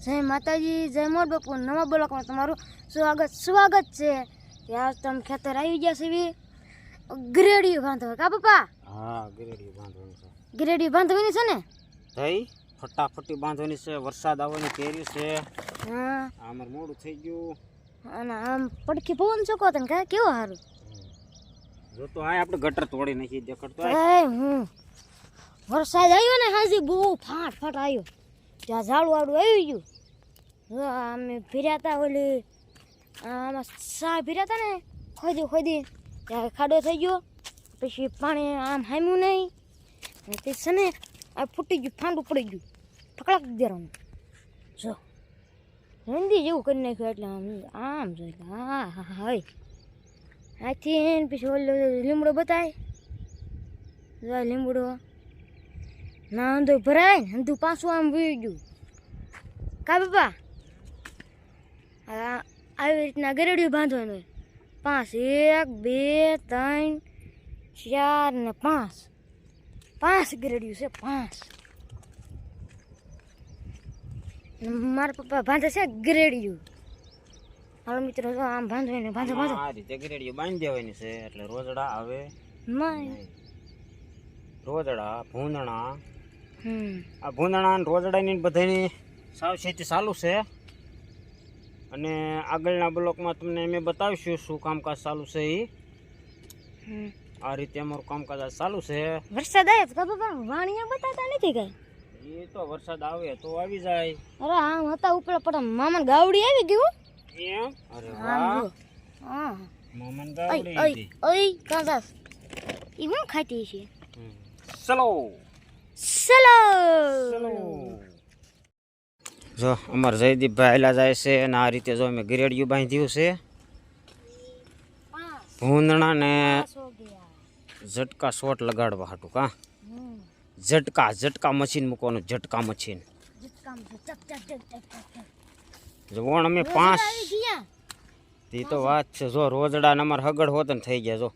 જય માતાજી, જય મોર બાપુ. નવા બ્લોકમાં તમારું સ્વાગત છે. યાર તમે ખેતર આવી ગયા છે, ગરેડી બાંધવા કા પપ્પા? હા, ગરેડી બાંધવાની છે. ગરેડી બાંધવાની છે ને? થઈ ફટાફટી બાંધવાની છે. વરસાદ આવવાની તૈયારી છે. હા, અમાર મોડું થઈ ગયું. અને આમ પડખી પવન છોકો તને કા કેવો સારું. જો તો આ આપણે ગટર તોડી નાખી દેખાડતો. વરસાદ આવ્યો ને હાજી બહુ ફાટ આવ્યો. ત્યાં ઝાડું વાળું આવી ગયું. અમે ફર્યા હતા ઓલી આમાં સા ફર્યા હતા ને ખોદી ત્યાં ખાડો થઈ ગયો. પછી પાણી આમ હામ્યું નહીં અને તે છે ને આ ફૂટી ગયું, ફાંડું પડી ગયું, ઠકડાક દેવાનું. જો હિન્દી જેવું કરી નાખ્યું. એટલે આમ જોઈ હા હા હોય આથી પછી ઓલો લીમડો બતાય. જો લીમડો ના અંધો ભરાય ને અંધું પાછું આમ વહી ગયું કા બાપા? આવી રીતના ગરેડિયું બાંધવાનું. 5 1 2 3 4 ને 5 ગરેડિયું છે. 5 મારા પપ્પા બાંધે છે ગરેડિયું. હાલો મિત્રો, જો આમ બાંધવાનું. બાંધો આ રીતે ગરેડિયું બાંધી દેવાની છે. એટલે રોજડા આવે નહીં. રોજડા ભૂંદણા આ ભૂંદણા અને રોજડાની બધાની સાવચેતી ચાલુ છે. અને આગળના બ્લોકમાં તમને અમે બતાવીશું શું કામકાજ ચાલુ છે. આ રીતે અમારું કામકાજ ચાલુ છે. વરસાદ આવ્યો તો બાપા વાણિયા બતાતા નથી કઈ. એ તો વરસાદ આવે તો આવી જાય. અરે આમ હતા ઉપર પણ મામા ગાવડી આવી ગયું. એમ? અરે વાહ, હા મામા ગાવડી. ઓય કાંદા ઈ હું ખાતી છે. ચલો ચલો. જો અમાર જયદીપભાઈ આયલા જાય છે અને આ રીતે જો અમે ગરેડિયું બાંધ્યું છે. ભૂંદણા ને ઝટકા શોટ લગાડવા હાટું કા ઝટકા મશીન મૂકવાનું. ઝટકા મશીન જોણ અમે 5 તે તો વાત છે. જો રોજડા ને અમાર હગડ હોત ને થઈ ગયા. જો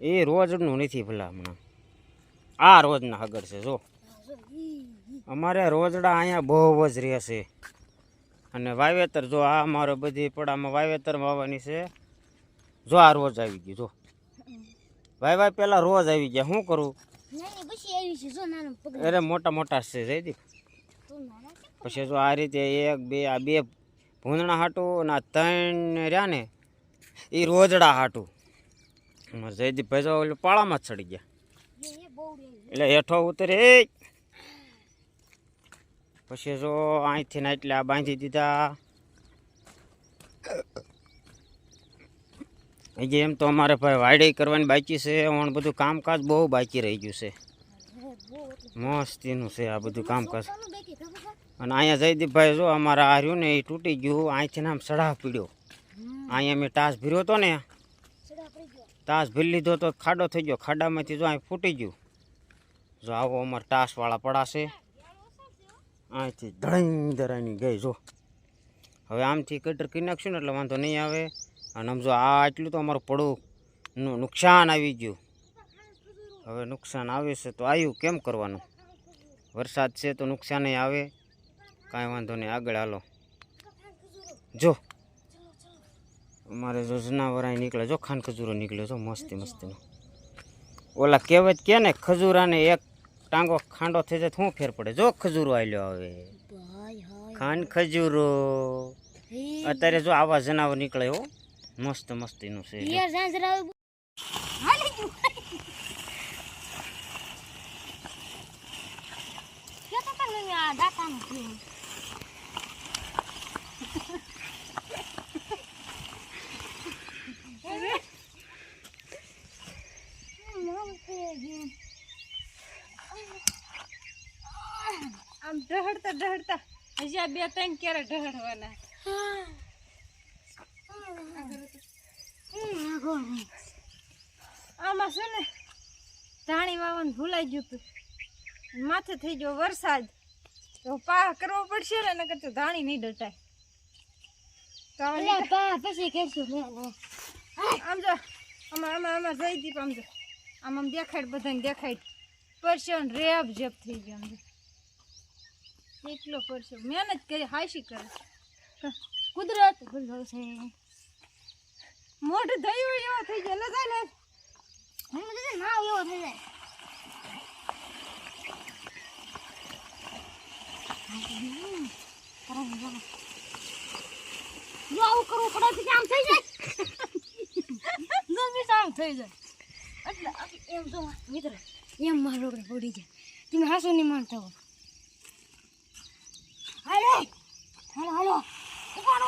એ રોજનું નથી ભલા હમણાં, આ રોજના હગડ છે. જો અમારે રોજડા અહીંયા બહુ જ રહેશે. અને વાવેતર જો આ અમારે બધી પડામાં વાવેતર વાવવાની છે. જો આ રોજ આવી ગયું. જો વાય પેલા રોજ આવી ગયા. શું કરું? અરે મોટા છે જયદીપ. પછી જો આ રીતે 1 2 આ 2 ભૂંદણા હાટું અને આ 3 રહ્યા ને એ રોજડા હાટું. અમારે જયદીપભાઈ જો ઓલું પાળામાં જ ચડી ગયા. એટલે હેઠો ઉતરે. પછી જો અહીંથી ના એટલે આ બાંધી દીધા. હજી એમ તો અમારે ભાઈ વાડી કરવાની બાકી છે. ઓણ બધું કામકાજ બહુ બાકી રહી ગયું છે. મસ્તીનું છે આ બધું કામકાજ. અને અહીંયા જયદીપભાઈ જો અમારા આ રહ્યું ને એ તૂટી ગયું. અહીંથી આમ સડાવ પીડ્યો. અહીંયા મેં ટાસ ભર્યો હતો ને, ટાસ ભરી લીધો તો ખાડો થઈ ગયો. ખાડામાંથી જો અહીં ફૂટી ગયું. જો આવો અમારે ટાસવાળા પડાશે. અહીંથી ધડાઈ ધરાની ગઈ. જો હવે આમથી કટર કરી નાખશું ને એટલે વાંધો નહીં આવે. અને આમ જો આ આટલું તો અમારું પડું નુકસાન આવી ગયું. હવે નુકસાન આવે છે તો આવ્યું કેમ કરવાનું? વરસાદ છે તો નુકસાન આવે. કાંઈ વાંધો નહીં, આગળ હાલો. જો અમારે જો જનાવર નીકળે. જો ખાન ખજૂરો નીકળ્યો. જો મસ્તીનો. ઓલા કહેવત કે ને ખજૂરાને એક ટાંગો ખાંડો થઈ જાય શું ફેર પડે? જો ખજૂરો આલ્યો હવે ખાન ખજૂરો. અત્યારે જો આવા જનાવર નીકળે. હો મસ્તીનું છે. આમ ઢહડતા હજી આ 2 3 ક્યારે ઢહડવાના. આમાં છે ને ધાણી વાવવાનું ભૂલાઈ ગયું હતું. માથે થઈ ગયો વરસાદ તો પા કરવો પડશે ને, નકર તો ધાણી નહીં ડટાય. તો પછી કરશું. આમ જો આમાં જયદીપ આમ જો આમ દેખાડ બધાને દેખાડ પરસ્યો રેબ જેપ થઈ ગયો. એકલો કરશો મહેનત કરી હાશી કરે કુદરત બોલો છે મોઢું થયું એવો થઈ જાય લે જાય લે હું મને ના એવો થઈ જાય જો આવું કરવું પડે તો આમ થઈ જાય જલ્દી આમ થઈ જાય એટલે એમ જો મિત્ર એમ મારો પડી જાય તમે હાસુ નહીં માનતા હો હાલો હાલો હાલો ઉપાડો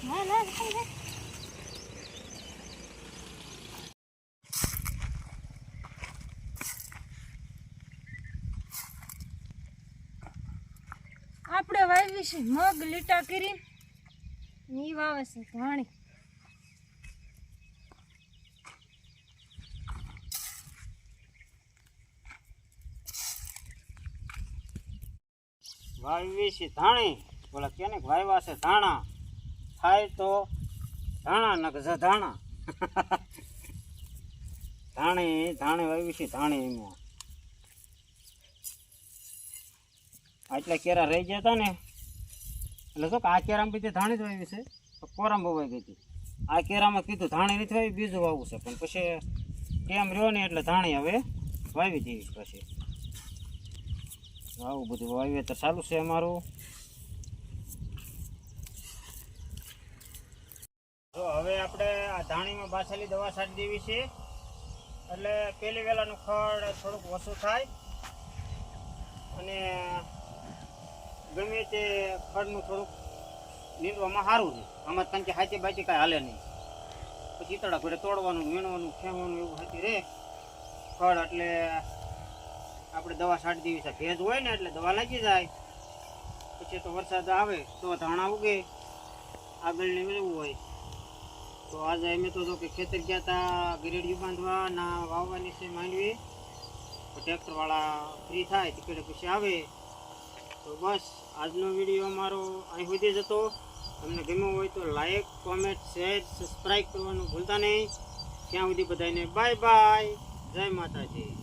ના ના ના આપણે વાવી છે મગ લીટા કરી ઈ વાવે છે ધાણી વાવી છે ધાણી બોલા કેને વાવ્યા છે ધાણા થાય તો ધાણા નક ધાણા ધાણે વાવી છે ધાણી એમાં આટલા કેરા રહી ગયા હતા ને એટલે શું કે આ કેરામાં બધી ધાણી જ વાવી છે કોરામ વવાઈ ગઈ હતી આ કેરામાં કીધું ધાણી નથી વાવી બીજું વાવવું છે પણ પછી ટેમ રહ્યો ને એટલે ધાણી હવે વાવી દેવી પછી આવું બધું વાવેતર ચાલુ છે અમારું તો હવે આપણે આ ધાણીમાં બાસેલી દવા છાંટી દેવી છે એટલે પહેલી વેલાનું ખડ થોડુંક ઓછું થાય અને ગમે તે ખડનું થોડુંક નીંદવામાં સારું છે આમાં કારણ કે હાથી બાથી કાંઈ હાલે નહીં પછી ઈતળા ઘરે તોડવાનું વીણવાનું ખેવાનું એવું હાથી રહે ખડ એટલે આપણે દવા છાંટી દેવી છે ભેજ હોય ને એટલે દવા લાગી જાય પછી તો વરસાદ આવે તો ધાણા ઉગે આગળને એવું હોય તો આજે અમે તો કે ખેતર ગયા હતા ગરેડિયું બાંધવા ના વાવવાની છે માંડવી ટ્રેક્ટરવાળા ફ્રી થાય ટિકિટ પછી આવે તો બસ આજનો વિડીયો અમારો અહીં સુધી જ હતો તમને ગમ્યો હોય તો લાઈક કોમેન્ટ શેર સબસ્ક્રાઈબ કરવાનું ભૂલતા નહીં ત્યાં સુધી બધાને બાય બાય જય માતાજી.